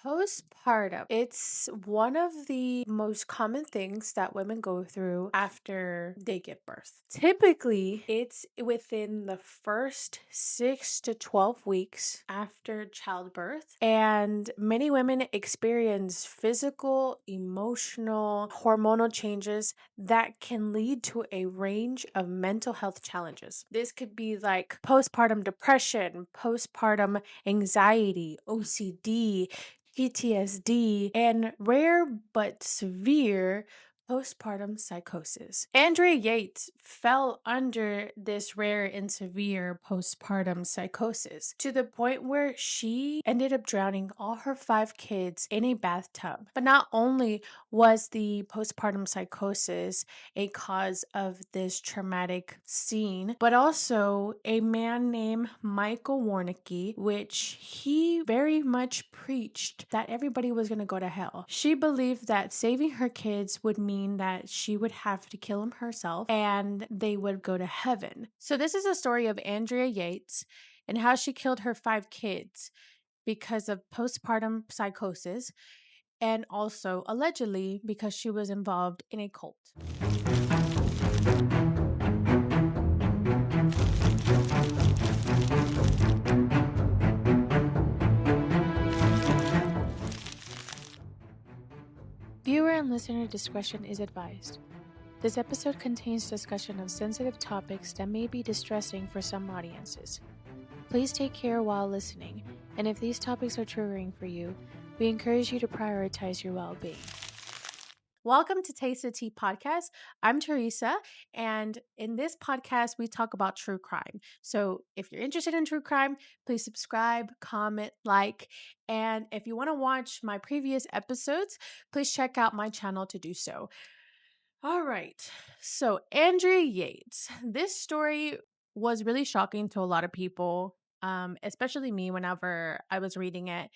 Postpartum, it's one of the most common things that women go through after they give birth. Typically, it's within the first 6 to 12 weeks after childbirth, and many women experience physical, emotional, hormonal changes that can lead to a range of mental health challenges. This could be like postpartum depression, postpartum anxiety, OCD, PTSD, and rare but severe postpartum psychosis. Andrea Yates fell under this rare and severe postpartum psychosis to the point where she ended up drowning all her 5 kids in a bathtub. But not only was the postpartum psychosis a cause of this traumatic scene, but also a man named Michael Warnicki, which he very much preached that everybody was going to go to hell. She believed that saving her kids would mean that she would have to kill them herself and they would go to heaven. So this is a story of Andrea Yates and how she killed her 5 kids because of postpartum psychosis, and also allegedly because she was involved in a cult. Viewer and listener discretion is advised. This episode contains discussion of sensitive topics that may be distressing for some audiences. Please take care while listening, and if these topics are triggering for you, we encourage you to prioritize your well-being. Welcome to Taste the Tea podcast. I'm Teresa, and in this podcast, we talk about true crime. So if you're interested in true crime, please subscribe, comment, like, and if you want to watch my previous episodes, please check out my channel to do so. All right, so Andrea Yates. This story was really shocking to a lot of people, especially me whenever I was reading it.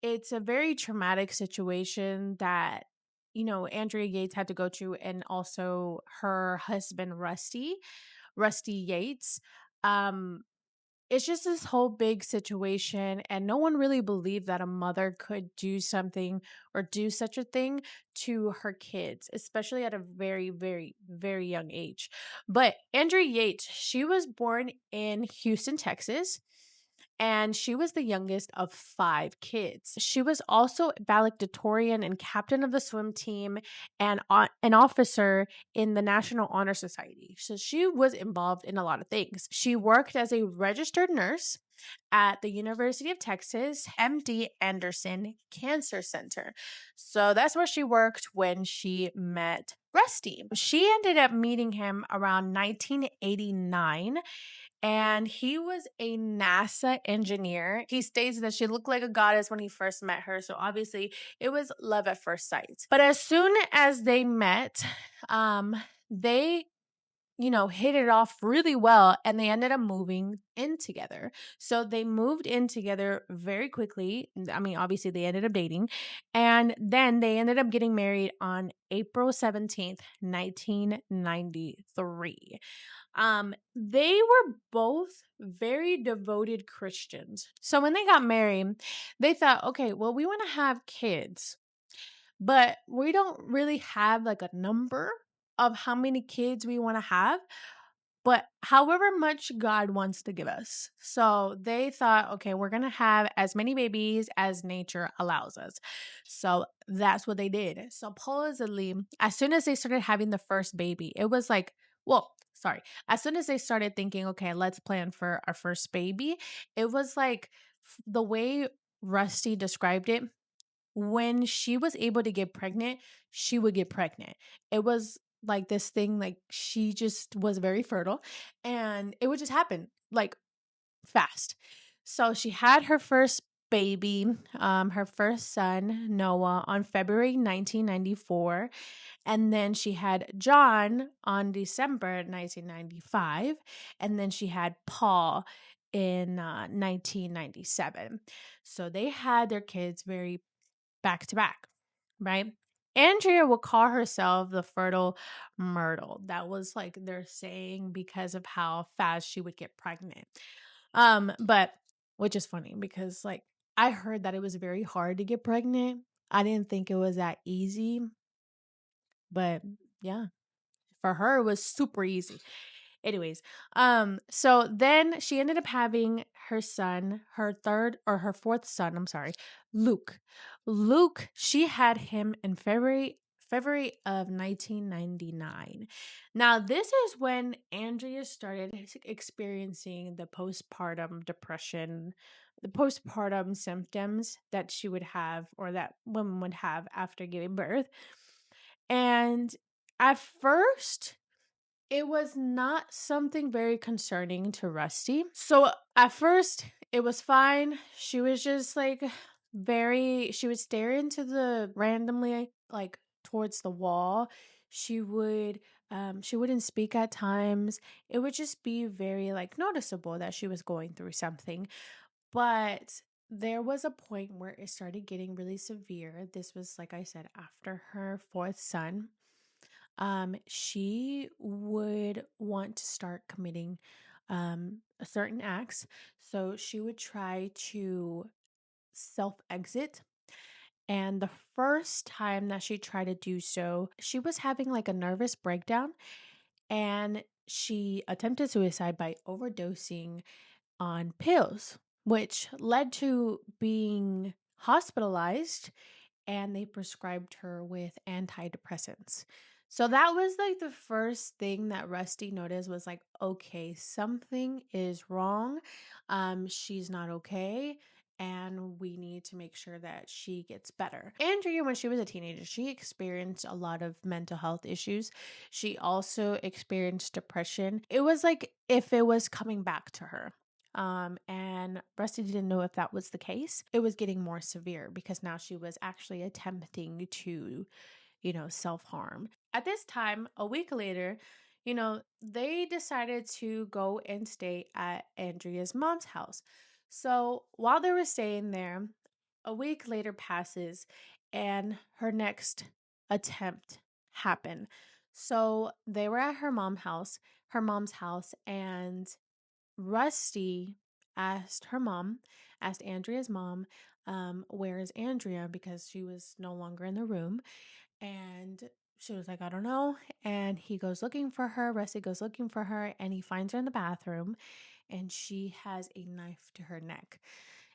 It's a very traumatic situation that, Andrea Yates had to go through, and also her husband, Rusty Yates. Um, it's just this whole big situation, and no one really believed that a mother could do something or do such a thing to her kids, especially at a very, very, very young age. But Andrea Yates, she was born in Houston, Texas, and she was the youngest of 5 kids. She was also valedictorian and captain of the swim team and an officer in the National Honor Society. So she was involved in a lot of things. She worked as a registered nurse at the University of Texas MD Anderson Cancer Center. So that's where she worked when she met Rusty. She ended up meeting him around 1989, and he was a NASA engineer. He states that she looked like a goddess when he first met her. So obviously it was love at first sight. But as soon as they met, they hit it off really well, and they ended up moving in together. So they moved in together very quickly. I mean, obviously they ended up dating, and then they ended up getting married on April 17th, 1993. They were both very devoted Christians. So when they got married, they thought, okay, well, we want to have kids, but we don't really have like a number of how many kids we want to have, but however much God wants to give us. So they thought, okay, we're going to have as many babies as nature allows us. So that's what they did. Supposedly, as soon as they started having the first baby, it was like, well, sorry, as soon as they started thinking, okay, let's plan for our first baby, it was like the way Rusty described it, when she was able to get pregnant, she would get pregnant. It was like this thing, like she just was very fertile, and it would just happen like fast. So she had her first baby, her first son, Noah, on February 1994. And then she had John on December 1995. And then she had Paul in 1997. So they had their kids very back to back, right? Andrea would call herself the fertile myrtle. That was like their saying because of how fast she would get pregnant. But which is funny because like I heard that it was very hard to get pregnant. I didn't think it was that easy, but yeah, for her it was super easy. Anyways, so then she ended up having her son, her third or her fourth son, I'm sorry, Luke. Luke, she had him in February of 1999. Now, this is when Andrea started experiencing the postpartum depression, the postpartum symptoms that she would have or that women would have after giving birth. And at first, it was not something very concerning to Rusty. So at first, it was fine. She was just like she would stare into the randomly, like towards the wall. She wouldn't speak at times. It would just be very like noticeable that she was going through something. But there was a point where it started getting really severe. This was, like I said, after her fourth son. She would want to start committing certain acts. So she would try to self exit. And the first time that she tried to do so, she was having like a nervous breakdown and she attempted suicide by overdosing on pills, which led to being hospitalized and they prescribed her with antidepressants. So that was like the first thing that Rusty noticed was like, okay, something is wrong. She's not okay. And we need to make sure that she gets better. Andrea, when she was a teenager, she experienced a lot of mental health issues. She also experienced depression. It was like if it was coming back to her. And Rusty didn't know if that was the case. It was getting more severe because now she was actually attempting to, self harm. At this time, a week later, they decided to go and stay at Andrea's mom's house. So while they were staying there, a week later passes and her next attempt happened. So they were at her mom's house, and Rusty asked Andrea's mom, where is Andrea? Because she was no longer in the room. And she was like, I don't know. And he goes looking for her. Rusty goes looking for her and he finds her in the bathroom and she has a knife to her neck.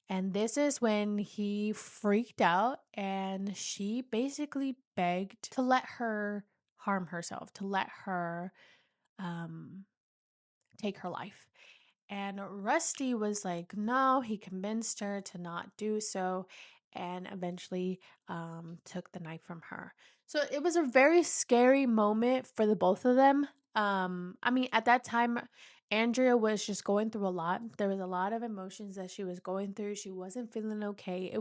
And this is when he freaked out and she basically begged to let her harm herself, to let her um, take her life. And Rusty was like, no, he convinced her to not do so and eventually took the knife from her. So it was a very scary moment for the both of them. I mean, at that time, Andrea was just going through a lot. There was a lot of emotions that she was going through. She wasn't feeling okay.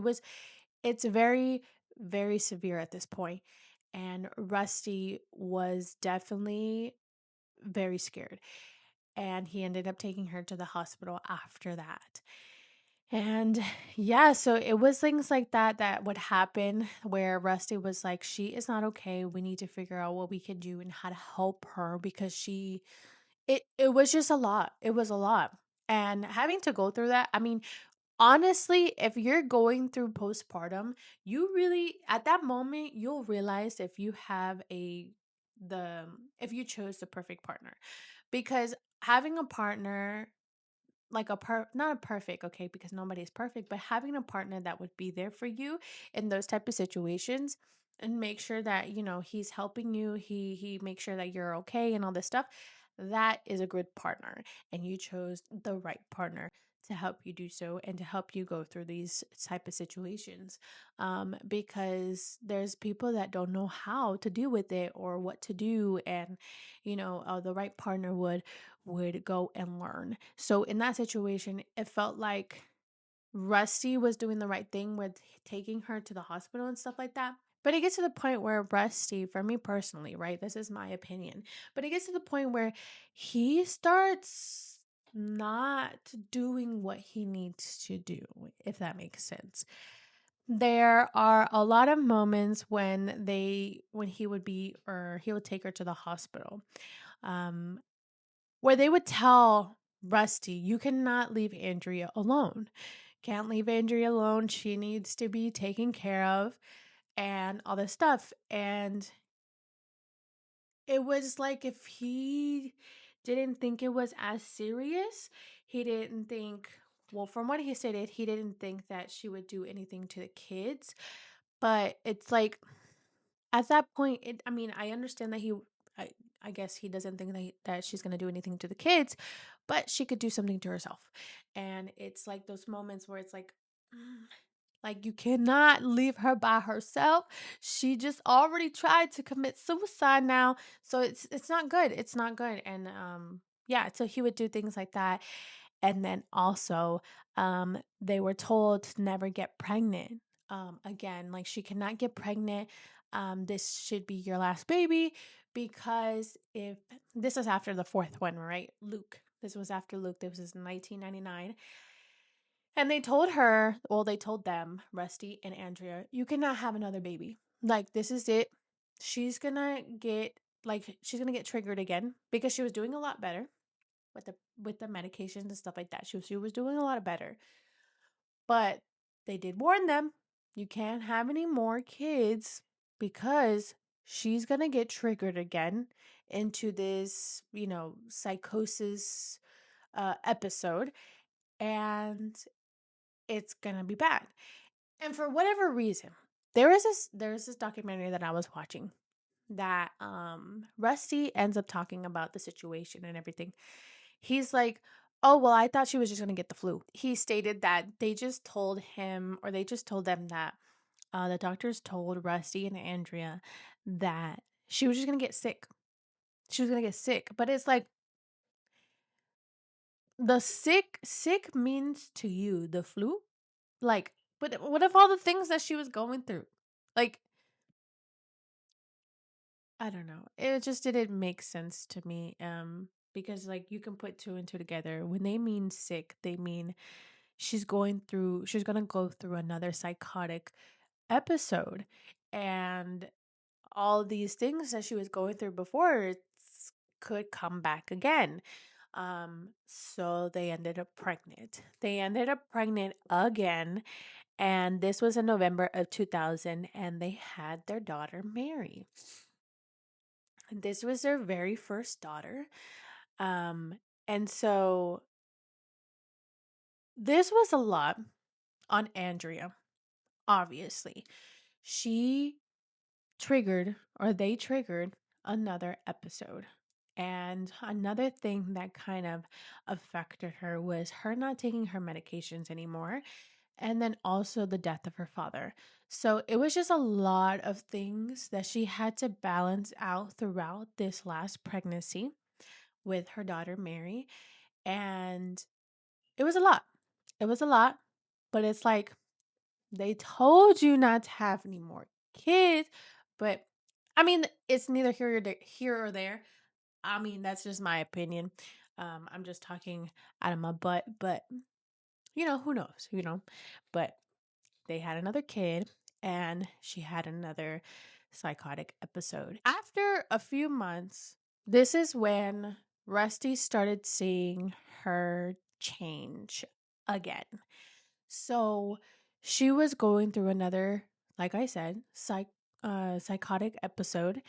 It's very, very severe at this point. And Rusty was definitely very scared and he ended up taking her to the hospital after that. And yeah, so it was things like that that would happen where Rusty was like, she is not okay. We need to figure out what we can do and how to help her because it was just a lot. It was a lot. And having to go through that, I mean, honestly, if you're going through postpartum, you really at that moment you'll realize if you have if you chose the perfect partner. Because having a partner like not a perfect, okay, because nobody's perfect, but having a partner that would be there for you in those type of situations and make sure that he's helping you, he makes sure that you're okay and all this stuff, that is a good partner and you chose the right partner to help you do so and to help you go through these type of situations, because there's people that don't know how to deal with it or what to do, and the right partner would go and learn. So in that situation, it felt like Rusty was doing the right thing with taking her to the hospital and stuff like that. But it gets to the point where Rusty, for me personally, right? This is my opinion. But it gets to the point where he starts not doing what he needs to do, if that makes sense. There are a lot of moments when he would take her to the hospital. Um, where they would tell Rusty, you cannot leave Andrea alone. Can't leave Andrea alone. She needs to be taken care of and all this stuff. And it was like if he didn't think it was as serious, he didn't think, well, from what he stated, he didn't think that she would do anything to the kids. But it's like, at that point, I mean, I understand that I, I guess he doesn't think that she's going to do anything to the kids, but she could do something to herself. And it's like those moments where it's like you cannot leave her by herself. She just already tried to commit suicide now. So it's not good. It's not good. And yeah, so he would do things like that. And then also they were told to never get pregnant. Again, like she cannot get pregnant. This should be your last baby, because if this was after the fourth one, right? Luke. This was after Luke. This was in 1999. And they told her, well, they told them, Rusty and Andrea, you cannot have another baby. Like, this is it. She's gonna get she's gonna get triggered again, because she was doing a lot better with the medications and stuff like that. She was doing a lot better. But they did warn them, you can't have any more kids, because she's gonna get triggered again into this, psychosis episode, and it's gonna be bad. And for whatever reason, there's this documentary that I was watching that Rusty ends up talking about the situation and everything. He's like, "Oh, well, I thought she was just going to get the flu." He stated that they just told him, or they just told them that the doctors told Rusty and Andrea that she was just going to get sick. She was going to get sick. But it's like, the sick means to you the flu? Like, but what if all the things that she was going through? Like, I don't know. It just didn't make sense to me. Because like you can put two and two together. When they mean sick, they mean she's gonna go through another psychotic episode. And all these things that she was going through before could come back again. So they ended up pregnant. They ended up pregnant again. And this was in November of 2000, and they had their daughter Mary. This was their very first daughter. Um, and so this was a lot on Andrea, obviously. She triggered, or they triggered, another episode. And another thing that kind of affected her was her not taking her medications anymore. And then also the death of her father. So it was just a lot of things that she had to balance out throughout this last pregnancy with her daughter Mary. And it was a lot. It was a lot. But it's like they told you not to have any more kids. But I mean, it's neither here or there. I mean, that's just my opinion. I'm just talking out of my butt, but who knows. But they had another kid, and she had another psychotic episode. After a few months, this is when Rusty started seeing her change again. So she was going through another, like I said, psychotic episode.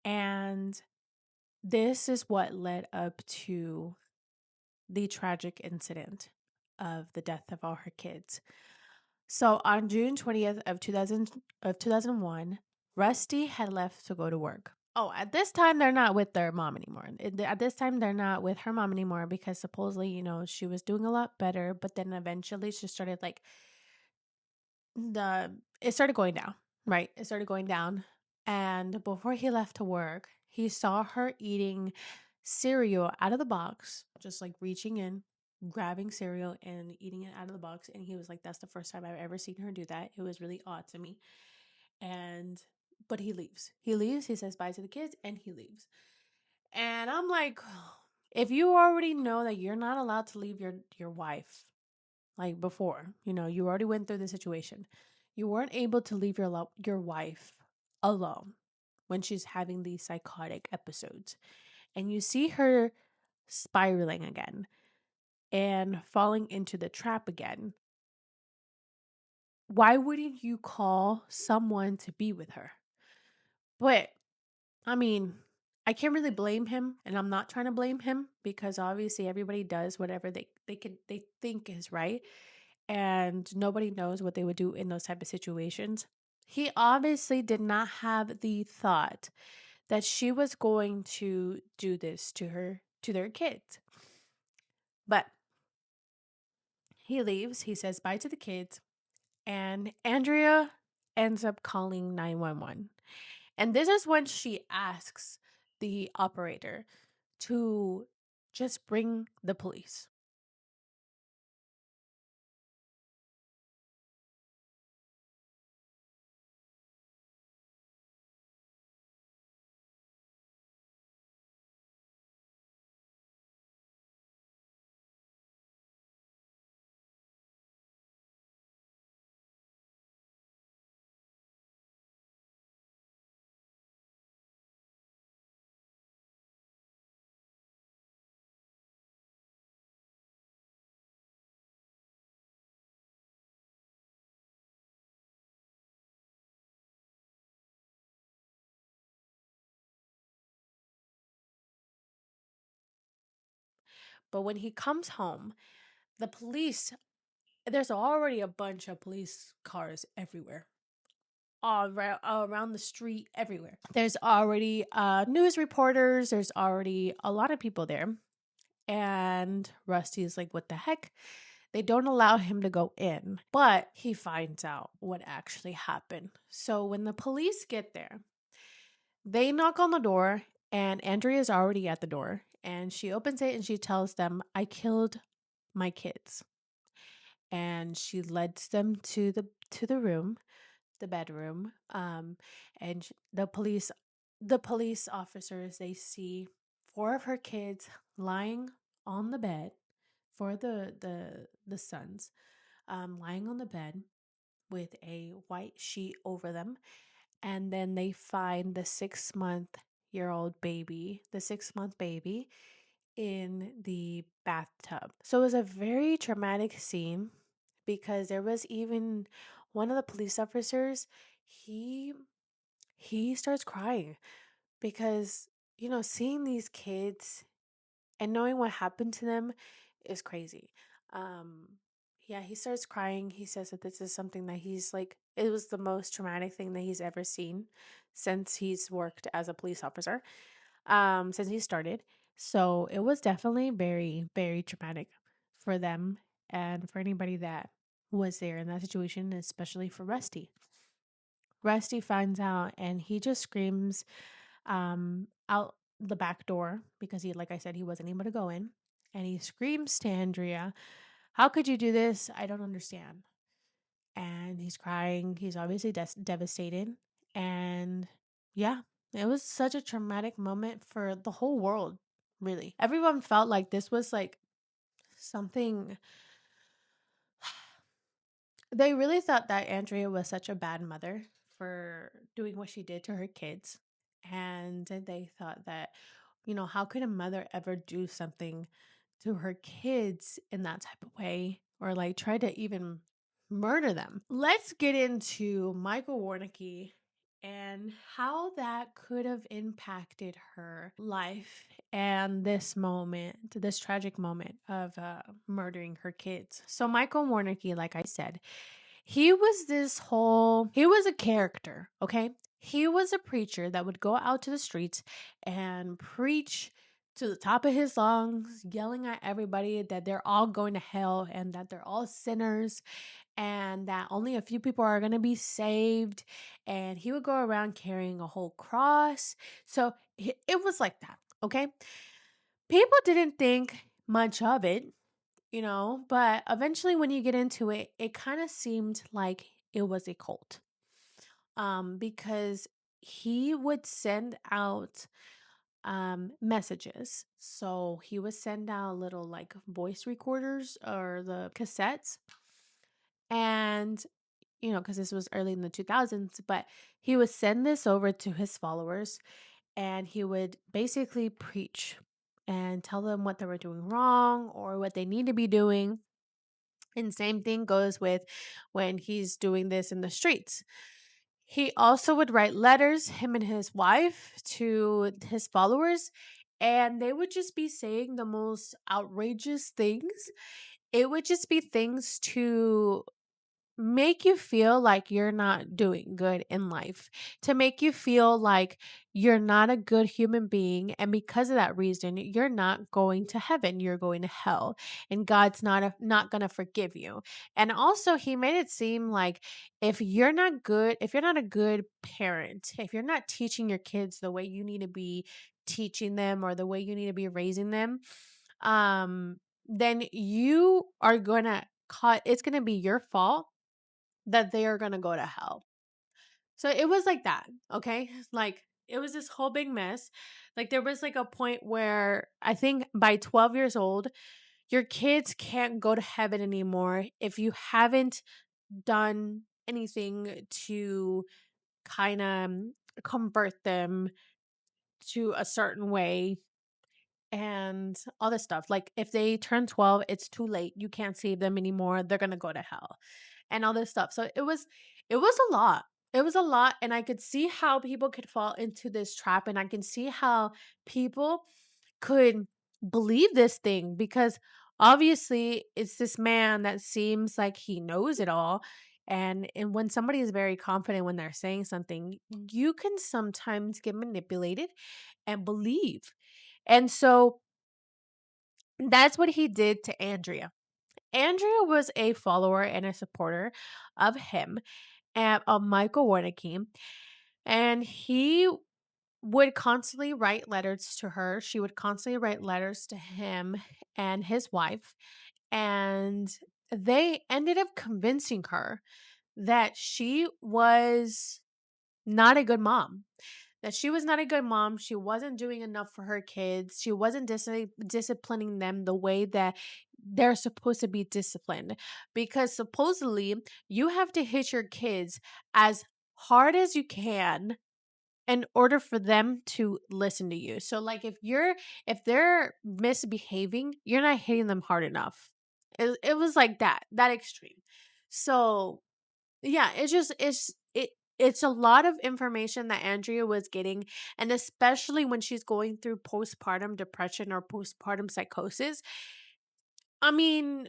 And this is what led up to the tragic incident of the death of all her kids. So on June 20th of 2001, Rusty had left to go to work. Oh, at this time they're not with their mom anymore. At this time they're not with her mom anymore, because supposedly, she was doing a lot better, but then eventually she started like it started going down, right? It started going down. And before he left to work, he saw her eating cereal out of the box, just like reaching in, grabbing cereal and eating it out of the box. And he was like, that's the first time I've ever seen her do that. It was really odd to me. And, but he leaves. He leaves, he says bye to the kids, and he leaves. And I'm like, if you already know that you're not allowed to leave your wife, like before, you already went through the situation. You weren't able to leave your wife alone when she's having these psychotic episodes. And you see her spiraling again and falling into the trap again. why wouldn't you call someone to be with her? But I mean, I can't really blame him, and I'm not trying to blame him because obviously everybody does whatever they think is right, and nobody knows what they would do in those type of situations. He obviously did not have the thought that she was going to do this to their kids. But he leaves, he says bye to the kids, and Andrea ends up calling 911. And this is when she asks the operator to just bring the police. But when he comes home, the police, there's already a bunch of police cars everywhere. All around the street, everywhere. There's already news reporters. There's already a lot of people there. And Rusty is like, what the heck? They don't allow him to go in. But he finds out what actually happened. So when the police get there, they knock on the door, and Andrea is already at the door. And she opens it and she tells them, I killed my kids. And she leads them to the room, the bedroom. And the police officers, they see four of her kids lying on the bed, for the sons, lying on the bed with a white sheet over them. And then they find the 6-month baby in the bathtub. So it was a very traumatic scene because there was even one of the police officers, he he starts crying because seeing these kids and knowing what happened to them is crazy. Um yeah, he starts crying. He says that this is something that he's like, it was the most traumatic thing that he's ever seen since he's worked as a police officer, since he started. So it was definitely very, very traumatic for them and for anybody that was there in that situation, especially for Rusty. Rusty finds out and he just screams out the back door because he, like I said, he wasn't able to go in. And he screams to Andrea, how could you do this? I don't understand. And he's crying. He's obviously devastated. And yeah, it was such a traumatic moment for the whole world, really. Everyone felt like this was like something. They really thought that Andrea was such a bad mother for doing what she did to her kids. And they thought that, how could a mother ever do something to her kids in that type of way or like try to even murder them? Let's get into Michael Warnicki and how that could have impacted her life and this tragic moment of murdering her kids. So Michael Warnicki, like I said, he was a character, okay? He was a preacher that would go out to the streets and preach to the top of his lungs, yelling at everybody that they're all going to hell and that they're all sinners and that only a few people are going to be saved. And he would go around carrying a whole cross. So it was like that, okay? People didn't think much of it, but eventually when you get into it, it kind of seemed like it was a cult. Because he would send out messages. So he would send out little like voice recorders or the cassettes. And because this was early in the 2000s, but he would send this over to his followers and he would basically preach and tell them what they were doing wrong or what they need to be doing. And same thing goes with when he's doing this in the streets. He also would write letters, him and his wife, to his followers, and they would just be saying the most outrageous things. It would just be things to make you feel like you're not doing good in life, to make you feel like you're not a good human being, and because of that reason you're not going to heaven, you're going to hell, and God's not going to forgive you. And also he made it seem like if you're not a good parent, if you're not teaching your kids the way you need to be teaching them or the way you need to be raising them, um then you are going to it's going to be your fault that they are going to go to hell. So it was like that, okay? Like it was this whole big mess. Like there was like a point where I think by 12 years old, your kids can't go to heaven anymore if you haven't done anything to kind of convert them to a certain way and all this stuff. Like if they turn 12, it's too late. You can't save them anymore. They're going to go to hell and all this stuff. So it was a lot. It was a lot, and I could see how people could fall into this trap, and I can see how people could believe this thing because obviously it's this man that seems like he knows it all. And when somebody is very confident when they're saying something, you can sometimes get manipulated and believe. And so that's what he did to Andrea. Andrea was a follower and a supporter of him and of Michael Warnicki, and he would constantly write letters to her. She would constantly write letters to him and his wife, and they ended up convincing her that she was not a good mom, that she was not a good mom. She wasn't doing enough for her kids. She wasn't disciplining them the way that they're supposed to be disciplined. Because supposedly you have to hit your kids as hard as you can in order for them to listen to you. So like if they're misbehaving, you're not hitting them hard enough. It was like that extreme. So yeah, it's a lot of information that Andrea was getting, and especially when she's going through postpartum depression or postpartum psychosis. I mean,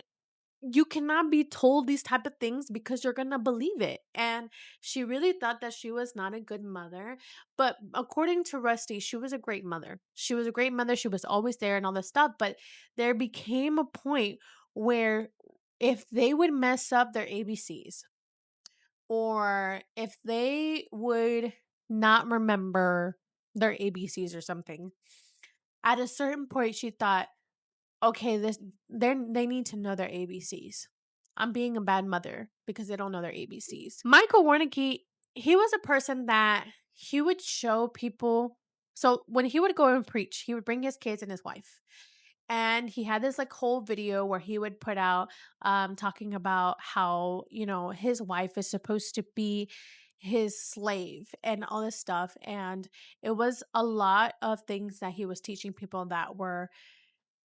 you cannot be told these type of things because you're gonna believe it. And she really thought that she was not a good mother, but according to Rusty, she was a great mother. She was a great mother. She was always there and all this stuff. But there became a point where if they would mess up their ABCs, or if they would not remember their ABCs or something, at a certain point she thought, okay, they need to know their ABCs. I'm being a bad mother because they don't know their ABCs. Michael Warnicki, he was a person that he would show people. So when he would go and preach, he would bring his kids and his wife. And he had this like whole video where he would put out talking about how, his wife is supposed to be his slave and all this stuff. And it was a lot of things that he was teaching people that were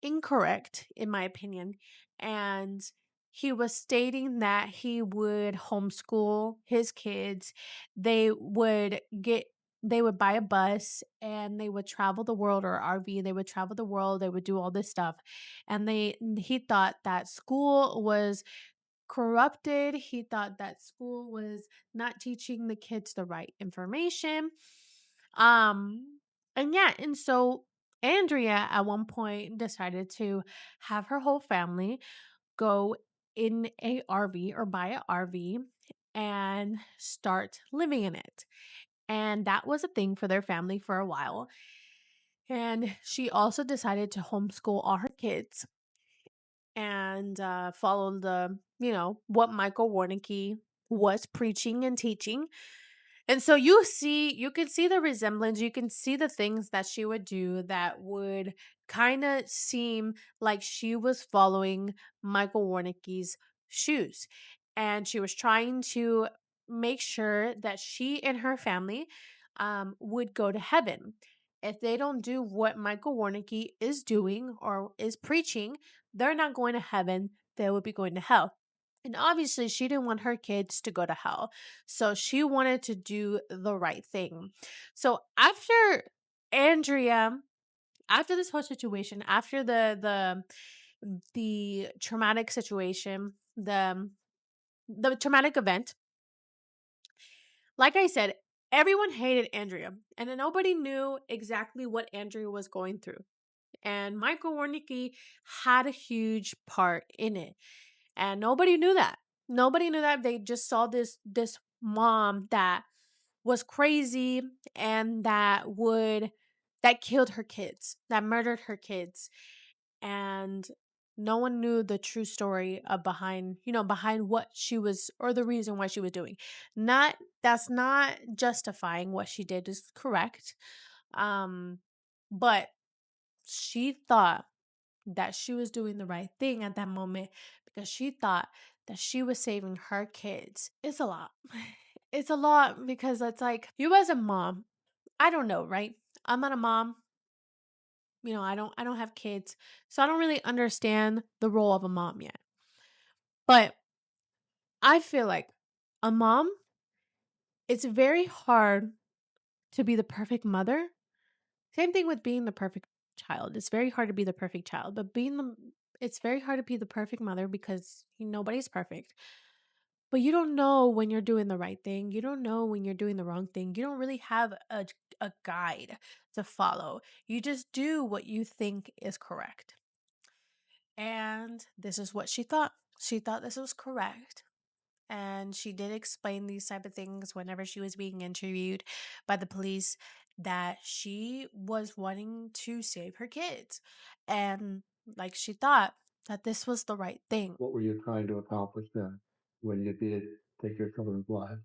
incorrect, in my opinion. And he was stating that he would homeschool his kids. They would get they would buy a bus and they would travel the world, or RV, they would travel the world, they would do all this stuff. And he thought that school was corrupted. He thought that school was not teaching the kids the right information. And yeah, and so Andrea at one point decided to have her whole family go in a RV or buy a RV and start living in it. And that was a thing for their family for a while. And she also decided to homeschool all her kids and follow what Michael Warnicki was preaching and teaching. And so you can see the resemblance. You can see the things that she would do that would kind of seem like she was following Michael Warnicki's shoes. And she was trying to make sure that she and her family would go to heaven. If they don't do what Michael Warnicki is doing or is preaching, they're not going to heaven. They will be going to hell. And obviously, she didn't want her kids to go to hell. So she wanted to do the right thing. So Andrea, after this whole situation, after the traumatic situation, the traumatic event, like I said, everyone hated Andrea, and then nobody knew exactly what Andrea was going through. And Michael Warnicki had a huge part in it. And nobody knew that. Nobody knew that. They just saw this mom that was crazy and that killed her kids, that murdered her kids. And no one knew the true story of behind what she was, or the reason why she was doing. That's not justifying what she did is correct. But she thought that she was doing the right thing at that moment because she thought that she was saving her kids. It's a lot. It's a lot because it's like, you as a mom, I don't know, right? I'm not a mom. I don't have kids. So I don't really understand the role of a mom yet. But I feel like a mom, it's very hard to be the perfect mother. Same thing with being the perfect child. It's very hard to be the perfect child, but it's very hard to be the perfect mother because nobody's perfect. But you don't know when you're doing the right thing. You don't know when you're doing the wrong thing. You don't really have a guide to follow. You just do what you think is correct. And this is what she thought. She thought this was correct. And she did explain these type of things whenever she was being interviewed by the police, that she was wanting to save her kids. And like, she thought that this was the right thing. What were you trying to accomplish then when you did take your children's lives?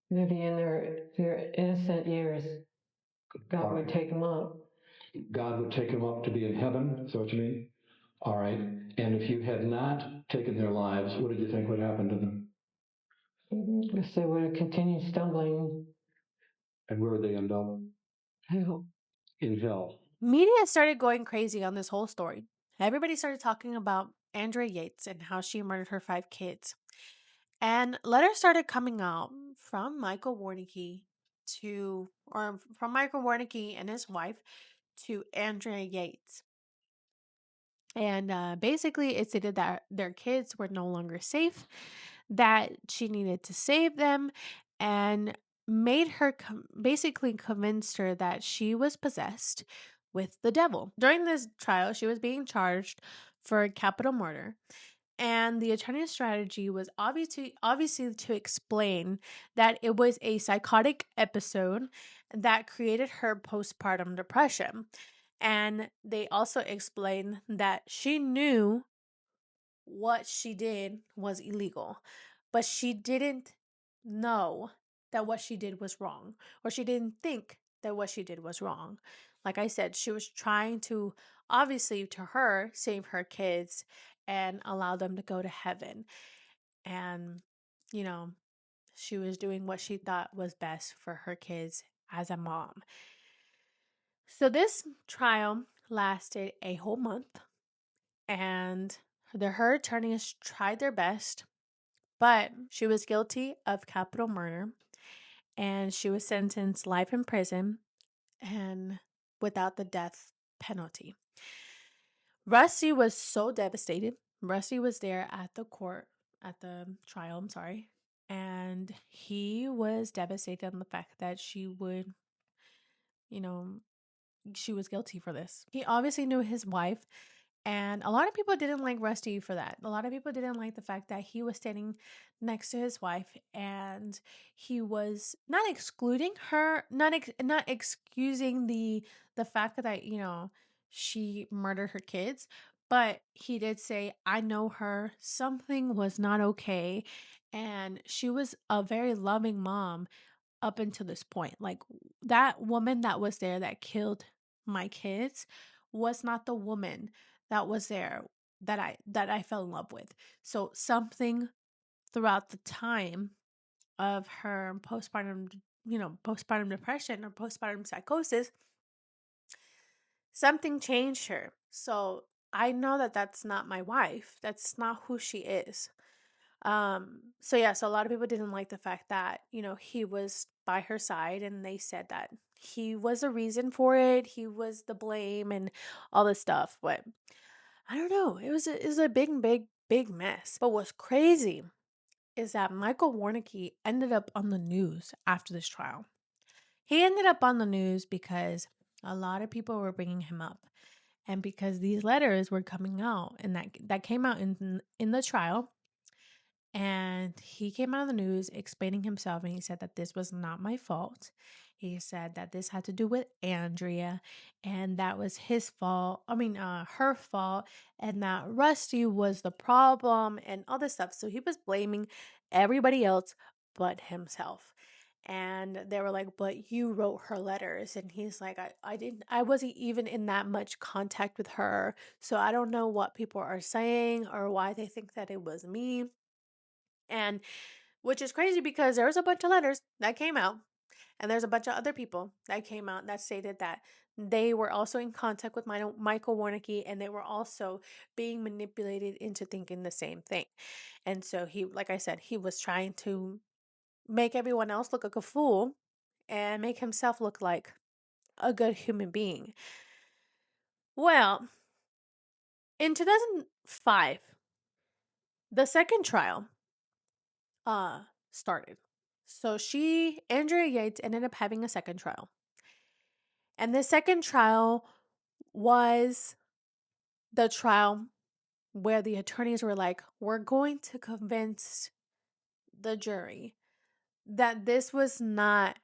Maybe in their innocent years, God would take them up. God would take them up to be in heaven, is that what you mean? All right. And if you had not taken their lives, what did you think would happen to them? I guess they would have continued stumbling. And where would they end up? Hell. In hell. Media started going crazy on this whole story. Everybody started talking about Andrea Yates and how she murdered her 5 kids. And letters started coming out from Michael Warnicki from Michael Warnicki and his wife to Andrea Yates. And basically, it stated that their kids were no longer safe, that she needed to save them, and made her basically convinced her that she was possessed with the devil. During this trial, she was being charged for capital murder. And the attorney's strategy was obviously to explain that it was a psychotic episode that created her postpartum depression. And they also explained that she knew what she did was illegal, but she didn't know that what she did was wrong, or she didn't think that what she did was wrong. Like I said, she was trying to, obviously, to her, save her kids and allow them to go to heaven. And, you know, she was doing what she thought was best for her kids as a mom. So this trial lasted a whole month, and her attorneys tried their best, but she was guilty of capital murder, and she was sentenced life in prison and without the death penalty. Rusty was so devastated. Rusty was there at the trial, I'm sorry. And he was devastated on the fact that you know, she was guilty for this. He obviously knew his wife, and a lot of people didn't like Rusty for that. A lot of people didn't like the fact that he was standing next to his wife and he was not excluding her, not excusing the fact that she murdered her kids, but he did say, "I know her. Something was not okay." And she was a very loving mom up until this point. Like, that woman that was there that killed my kids was not the woman that was there that I fell in love with. So something throughout the time of her postpartum depression or postpartum psychosis, something changed her. So I know that that's not my wife. That's not who she is. So yeah, so a lot of people didn't like the fact that, he was by her side, and they said that he was a reason for it. He was the blame and all this stuff. But I don't know. It was a big, big, big mess. But what's crazy is that Michael Warnicki ended up on the news after this trial. He ended up on the news because a lot of people were bringing him up, and because these letters were coming out, and that came out in the trial. And he came out of the news explaining himself, and he said that this was not my fault. He said that this had to do with Andrea, and that was his fault. Her fault, and that Rusty was the problem and all this stuff. So he was blaming everybody else but himself. And they were like, but you wrote her letters. And he's like, I wasn't even in that much contact with her. So I don't know what people are saying or why they think that it was me. And which is crazy because there was a bunch of letters that came out, and there's a bunch of other people that came out that stated that they were also in contact with Michael Warnicki, and they were also being manipulated into thinking the same thing. And so he, like I said, he was trying to make everyone else look like a fool and make himself look like a good human being. Well, in 2005, the second trial started. So Andrea Yates, ended up having a second trial. And the second trial was the trial where the attorneys were like, we're going to convince the jury that this was not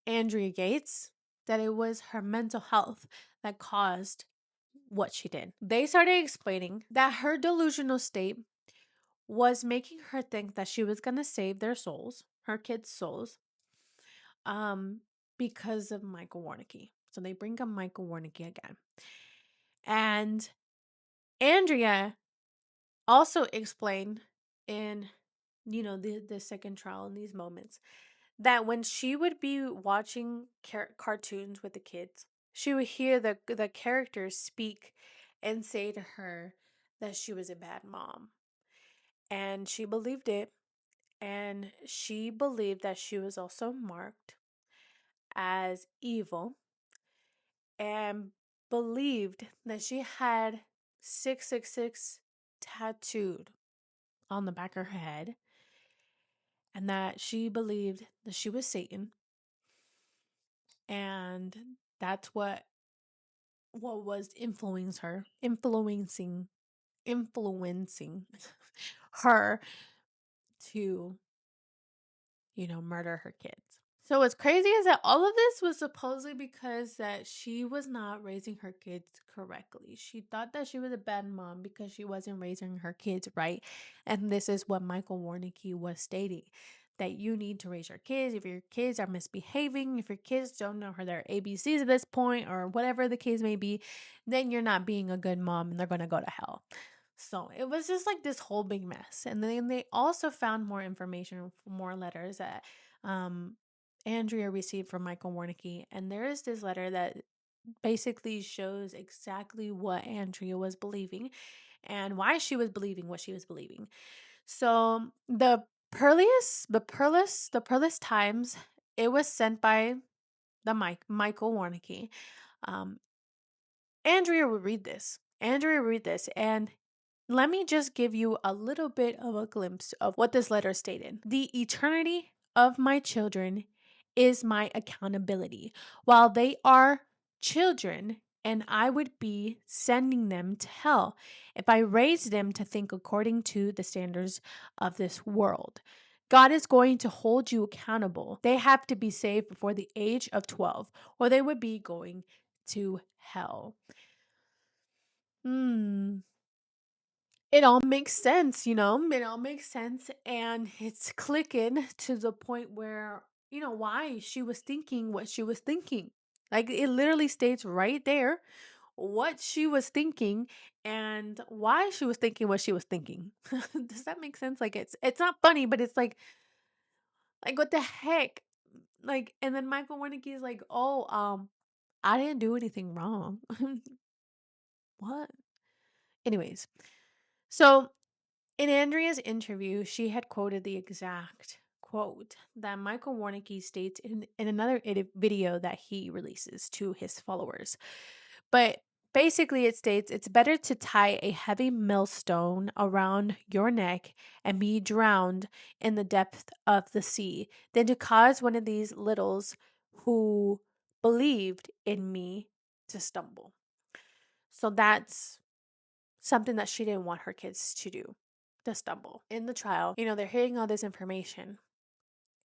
Andrea Yates, that it was her mental health that caused what she did. They started explaining that her delusional state was making her think that she was going to save their souls, her kids' souls, because of Michael Warnicki. So they bring up Michael Warnicki again. And Andrea also explained in, the second trial, in these moments, that when she would be watching cartoons with the kids, she would hear the characters speak and say to her that she was a bad mom. And she believed it. And she believed that she was also marked as evil, and believed that she had 666 tattooed on the back of her head, and that she believed that she was Satan, and that's what was influencing her to, murder her kids. So what's crazy is that all of this was supposedly because that she was not raising her kids correctly. She thought that she was a bad mom because she wasn't raising her kids right. And this is what Michael Warnicki was stating, that you need to raise your kids. If your kids are misbehaving, if your kids don't know their ABCs at this point, or whatever the case may be, then you're not being a good mom and they're going to go to hell. So it was just like this whole big mess. And then they also found more information, more letters that Andrea received from Michael Warnicki. And there is this letter that basically shows exactly what Andrea was believing and why she was believing what she was believing. So the Peerless Times, it was sent by the Michael Warnicki. Andrea would read this. And let me just give you a little bit of a glimpse of what this letter stated. The eternity of my children is my accountability. While they are children, and I would be sending them to hell if I raised them to think according to the standards of this world. God is going to hold you accountable. They have to be saved before the age of 12, or they would be going to hell. It all makes sense, It all makes sense. And it's clicking to the point where, why she was thinking what she was thinking. Like, it literally states right there what she was thinking and why she was thinking what she was thinking. Does that make sense? Like, it's not funny, but it's like what the heck? Like, and then Michael Warnicki is like, oh, I didn't do anything wrong. What? Anyways, so in Andrea's interview, she had quoted the exact quote that Michael Warnicki states in another video that he releases to his followers. But basically, it states it's better to tie a heavy millstone around your neck and be drowned in the depth of the sea than to cause one of these littles who believed in me to stumble. So that's something that she didn't want her kids to do, to stumble. In the trial, they're hearing all this information.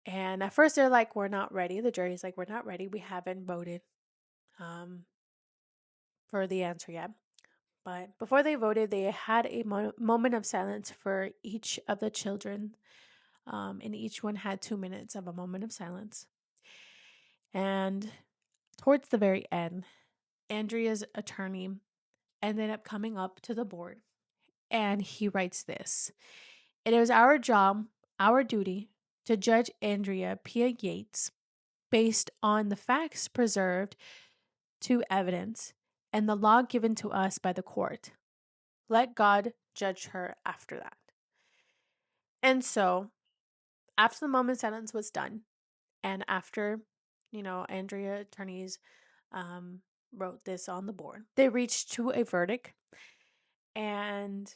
And at first they're like, we're not ready. The jury's like, we're not ready. We haven't voted for the answer yet. But before they voted, they had a moment of silence for each of the children. And each one had 2 minutes of a moment of silence. And towards the very end, Andrea's attorney ended up coming up to the board, and he writes this: "It is our job, our duty, to judge Andrea Yates based on the facts preserved to evidence and the law given to us by the court. Let God judge her after that." And so, after the moment of silence was done, and after, Andrea attorneys wrote this on the board, they reached to a verdict, and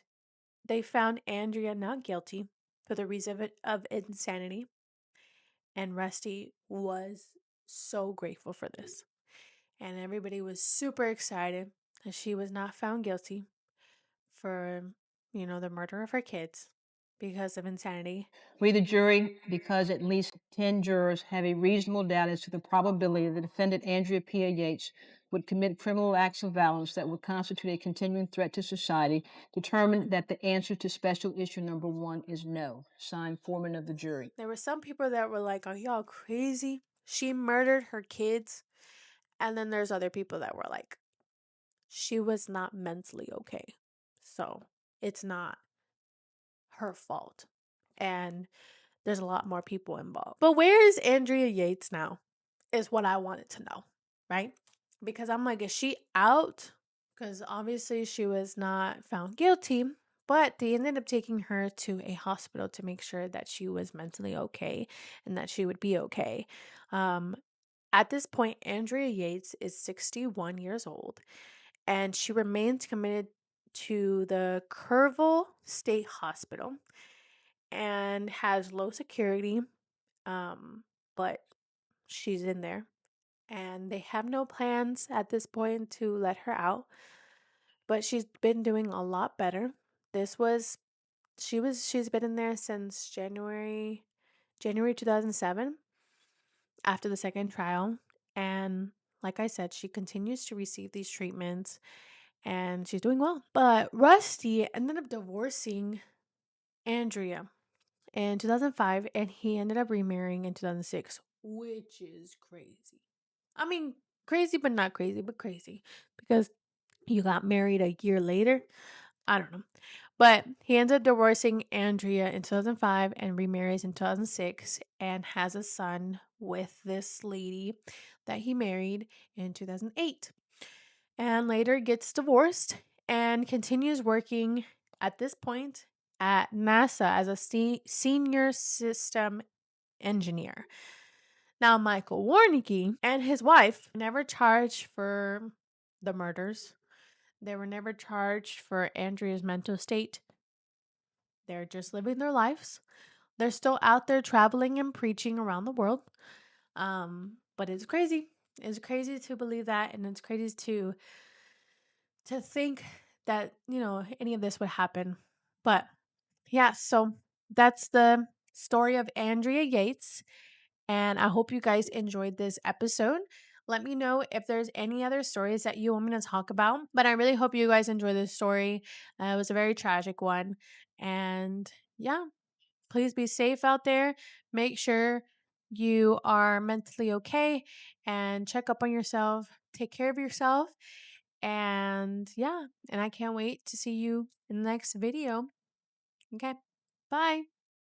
they found Andrea not guilty for the reason of insanity. And Rusty was so grateful for this. And everybody was super excited that she was not found guilty for, the murder of her kids because of insanity. We, the jury, because at least 10 jurors have a reasonable doubt as to the probability that the defendant Andrea Pia Yates would commit criminal acts of violence that would constitute a continuing threat to society, determined that the answer to special issue number 1 is no. Signed, Foreman of the jury. There were some people that were like, are y'all crazy? She murdered her kids. And then there's other people that were like, she was not mentally okay. So it's not her fault. And there's a lot more people involved. But where is Andrea Yates now is what I wanted to know, right? Because I'm like, is she out? Because obviously she was not found guilty, but they ended up taking her to a hospital to make sure that she was mentally okay and that she would be okay. At this point, Andrea Yates is 61 years old, and she remains committed to the Kerrville State Hospital and has low security, but she's in there. And they have no plans at this point to let her out, but she's been doing a lot better. She's been in there since January 2007 after the second trial. And like I said, she continues to receive these treatments and she's doing well. But Rusty ended up divorcing Andrea in 2005, and he ended up remarrying in 2006, which is crazy. I mean, crazy, but not crazy, but crazy, because you got married a year later. I don't know. But he ends up divorcing Andrea in 2005 and remarries in 2006 and has a son with this lady that he married in 2008. And later gets divorced and continues working at this point at NASA as a senior system engineer. Now, Michael Warnicki and his wife never charged for the murders. They were never charged for Andrea's mental state. They're just living their lives. They're still out there traveling and preaching around the world. But it's crazy. It's crazy to believe that, and it's crazy to think that, any of this would happen. But yeah, so that's the story of Andrea Yates. And I hope you guys enjoyed this episode. Let me know if there's any other stories that you want me to talk about. But I really hope you guys enjoy this story. It was a very tragic one. And yeah, please be safe out there. Make sure you are mentally okay and check up on yourself. Take care of yourself. And yeah, and I can't wait to see you in the next video. Okay, bye.